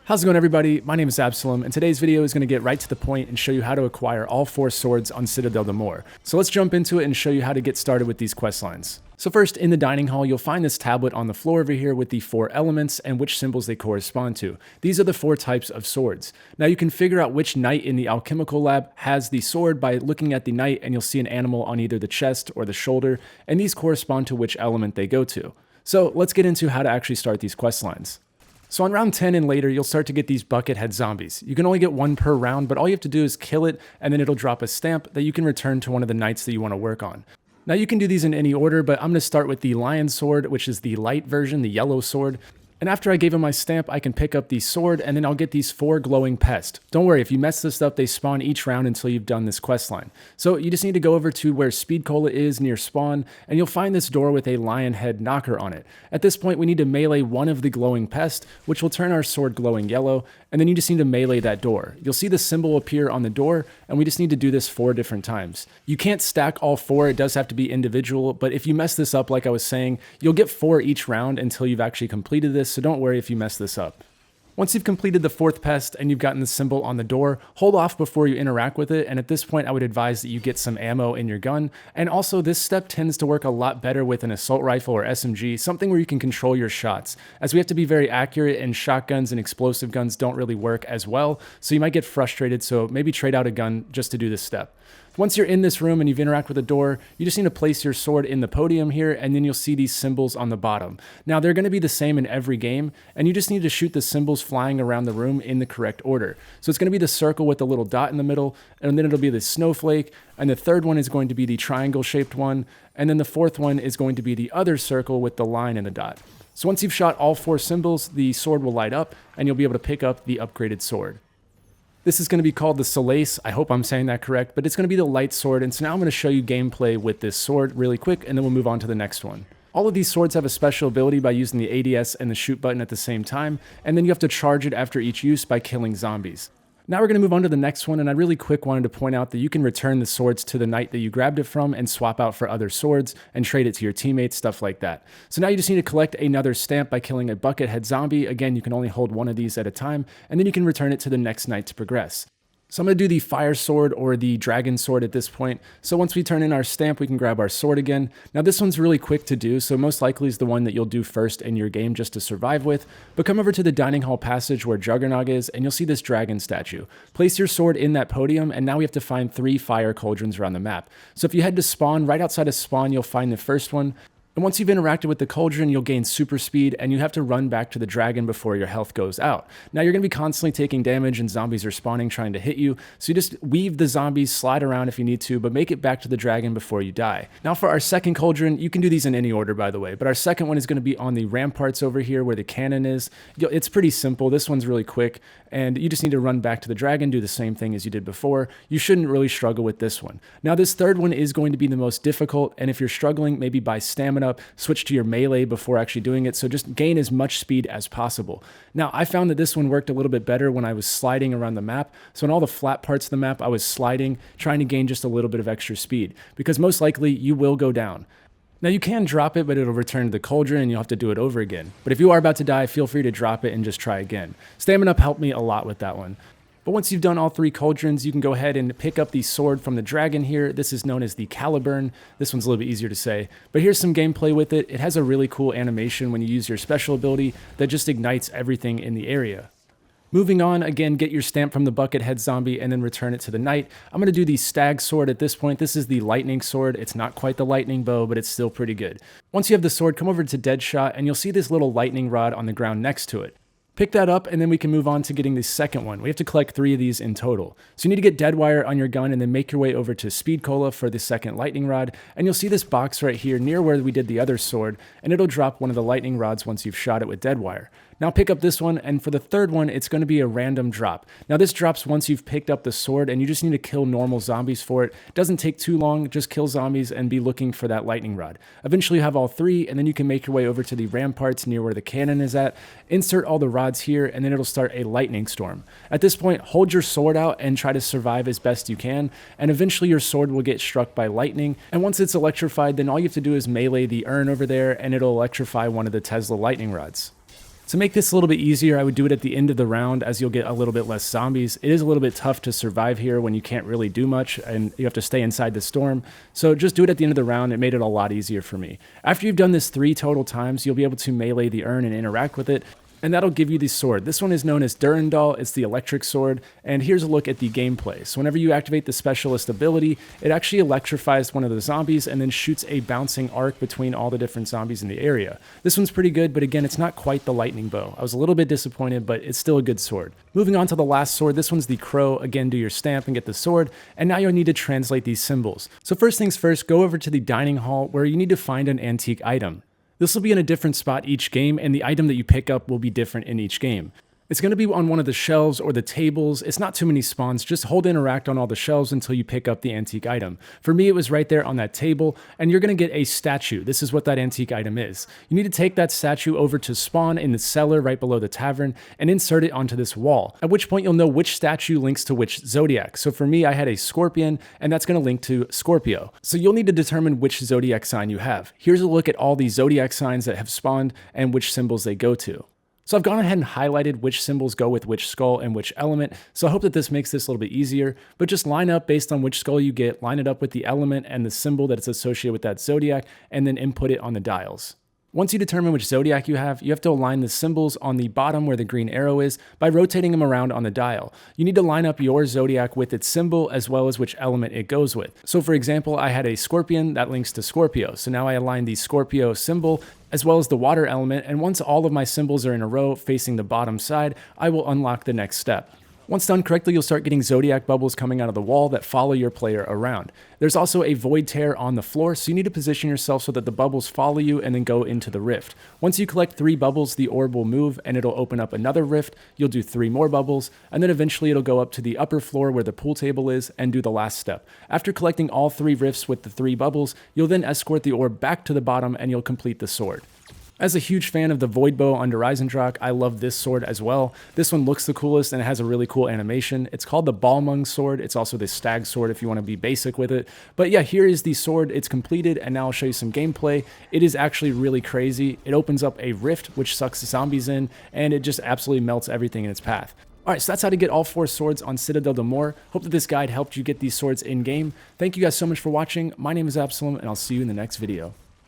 How's it going, everybody? My name is Absalom, and today's video is going to get right to the point and show you how to acquire all 4 swords on Citadelle de Morts. So let's jump into it and show you how to get started with these quest lines. So first, in the dining hall, you'll find this tablet on the floor over here with the 4 elements and which symbols they correspond to. These are the 4 types of swords. Now you can figure out which knight in the alchemical lab has the sword by looking at the knight, and you'll see an animal on either the chest or the shoulder, and these correspond to which element they go to. So let's get into how to actually start these quest lines. So on round 10 and later, you'll start to get these bucket head zombies. You can only get 1 per round, but all you have to do is kill it, and then it'll drop a stamp that you can return to one of the knights that you want to work on. Now you can do these in any order, but I'm going to start with the lion sword, which is the light version, the yellow sword. And after I gave him my stamp, I can pick up the sword, and then I'll get these 4 glowing pests. Don't worry, if you mess this up, they spawn each round until you've done this quest line. So you just need to go over to where Speed Cola is near spawn, and you'll find this door with a lion head knocker on it. At this point, we need to melee one of the glowing pests, which will turn our sword glowing yellow, and then you just need to melee that door. You'll see the symbol appear on the door, and we just need to do this 4 different times. You can't stack all 4, it does have to be individual, but if you mess this up, like I was saying, you'll get 4 each round until you've actually completed this, so don't worry if you mess this up. Once you've completed the 4th pest and you've gotten the symbol on the door, hold off before you interact with it, and at this point I would advise that you get some ammo in your gun, and also this step tends to work a lot better with an assault rifle or SMG, something where you can control your shots, as we have to be very accurate and shotguns and explosive guns don't really work as well, so you might get frustrated, so maybe trade out a gun just to do this step. Once you're in this room and you've interacted with the door, you just need to place your sword in the podium here, and then you'll see these symbols on the bottom. Now they're going to be the same in every game, and you just need to shoot the symbols flying around the room in the correct order. So it's going to be the circle with the little dot in the middle, and then it'll be the snowflake, and the 3rd one is going to be the triangle shaped one, and then the 4th one is going to be the other circle with the line and the dot. So once you've shot all 4 symbols, the sword will light up, and you'll be able to pick up the upgraded sword. This is going to be called the Solace. I hope I'm saying that correct, but it's going to be the light sword. And so now I'm going to show you gameplay with this sword really quick, and then we'll move on to the next one. All of these swords have a special ability by using the ADS and the shoot button at the same time, and then you have to charge it after each use by killing zombies. Now we're going to move on to the next one, and I really quick wanted to point out that you can return the swords to the knight that you grabbed it from and swap out for other swords and trade it to your teammates, stuff like that. So now you just need to collect another stamp by killing a bucket head zombie. Again, you can only hold 1 of these at a time, and then you can return it to the next knight to progress. So I'm going to do the fire sword or the dragon sword at this point. So once we turn in our stamp, we can grab our sword again. Now this one's really quick to do, so most likely is the one that you'll do first in your game just to survive with. But come over to the dining hall passage where Juggernog is, and you'll see this dragon statue. Place your sword in that podium, and now we have to find 3 fire cauldrons around the map. So if you head to spawn, right outside of spawn, you'll find the first one. And once you've interacted with the cauldron, you'll gain super speed, and you have to run back to the dragon before your health goes out. Now you're going to be constantly taking damage, and zombies are spawning trying to hit you, so you just weave the zombies, slide around if you need to, but make it back to the dragon before you die. Now for our second cauldron, you can do these in any order by the way, but our second one is going to be on the ramparts over here where the cannon is. It's pretty simple. This one's really quick, and you just need to run back to the dragon, do the same thing as you did before. You shouldn't really struggle with this one. Now this 3rd one is going to be the most difficult, and if you're struggling, maybe buy stamina, switch to your melee before actually doing it, so just gain as much speed as possible. Now I found that this one worked a little bit better when I was sliding around the map, so in all the flat parts of the map I was sliding, trying to gain just a little bit of extra speed, because most likely you will go down. Now you can drop it, but it'll return to the cauldron and you'll have to do it over again. But if you are about to die, feel free to drop it and just try again. Stamina up helped me a lot with that one. But once you've done all 3 cauldrons, you can go ahead and pick up the sword from the dragon here. This is known as the Caliburn. This one's a little bit easier to say. But here's some gameplay with it. It has a really cool animation when you use your special ability that just ignites everything in the area. Moving on, again, get your stamp from the bucket head zombie and then return it to the knight. I'm going to do the Stag sword at this point. This is the lightning sword. It's not quite the lightning bow, but it's still pretty good. Once you have the sword, come over to Deadshot, and you'll see this little lightning rod on the ground next to it. Pick that up, and then we can move on to getting the second one. We have to collect 3 of these in total. So you need to get dead wire on your gun and then make your way over to Speed Cola for the second lightning rod, and you'll see this box right here near where we did the other sword, and it'll drop one of the lightning rods once you've shot it with dead wire. Now pick up this one, and for the 3rd one, it's going to be a random drop. Now this drops once you've picked up the sword, and you just need to kill normal zombies for it. It doesn't take too long, just kill zombies and be looking for that lightning rod. Eventually you have all 3, and then you can make your way over to the ramparts near where the cannon is at, insert all the rods here, and then it'll start a lightning storm. At this point, hold your sword out and try to survive as best you can, and eventually your sword will get struck by lightning, and once it's electrified, then all you have to do is melee the urn over there, and it'll electrify one of the Tesla lightning rods. To make this a little bit easier, I would do it at the end of the round as you'll get a little bit less zombies. It is a little bit tough to survive here when you can't really do much and you have to stay inside the storm. So just do it at the end of the round. It made it a lot easier for me. After you've done this 3 total times, you'll be able to melee the urn and interact with it. And that'll give you the sword. This one is known as Durandal. It's the electric sword. And here's a look at the gameplay. So whenever you activate the specialist ability, it actually electrifies one of the zombies and then shoots a bouncing arc between all the different zombies in the area. This one's pretty good, but again, it's not quite the lightning bow. I was a little bit disappointed, but it's still a good sword. Moving on to the last sword, this one's the crow. Again, do your stamp and get the sword. And now you'll need to translate these symbols. So first things first, go over to the dining hall where you need to find an antique item. This will be in a different spot each game, and the item that you pick up will be different in each game. It's going to be on one of the shelves or the tables. It's not too many spawns. Just hold interact on all the shelves until you pick up the antique item. For me, it was right there on that table, and you're going to get a statue. This is what that antique item is. You need to take that statue over to spawn in the cellar right below the tavern and insert it onto this wall, at which point you'll know which statue links to which zodiac. So for me, I had a scorpion, and that's going to link to Scorpio. So you'll need to determine which zodiac sign you have. Here's a look at all the zodiac signs that have spawned and which symbols they go to. So I've gone ahead and highlighted which symbols go with which skull and which element, so I hope that this makes this a little bit easier, but just line up based on which skull you get, line it up with the element and the symbol that it's associated with that zodiac, and then input it on the dials. Once you determine which zodiac you have to align the symbols on the bottom where the green arrow is by rotating them around on the dial. You need to line up your zodiac with its symbol as well as which element it goes with. So for example, I had a scorpion that links to Scorpio. So now I align the Scorpio symbol as well as the water element, and once all of my symbols are in a row facing the bottom side, I will unlock the next step. Once done correctly, you'll start getting zodiac bubbles coming out of the wall that follow your player around. There's also a void tear on the floor, so you need to position yourself so that the bubbles follow you and then go into the rift. Once you collect 3 bubbles, the orb will move and it'll open up another rift. You'll do 3 more bubbles, and then eventually it'll go up to the upper floor where the pool table is and do the last step. After collecting all 3 rifts with the 3 bubbles, you'll then escort the orb back to the bottom and you'll complete the sword. As a huge fan of the Void Bow under Eisendrache, I love this sword as well. This one looks the coolest and it has a really cool animation. It's called the Balmung sword. It's also the Stag sword if you want to be basic with it. But yeah, here is the sword. It's completed, and now I'll show you some gameplay. It is actually really crazy. It opens up a rift which sucks zombies in, and it just absolutely melts everything in its path. Alright, so that's how to get all 4 swords on Citadelle de Mort. Hope that this guide helped you get these swords in-game. Thank you guys so much for watching. My name is Absalom, and I'll see you in the next video.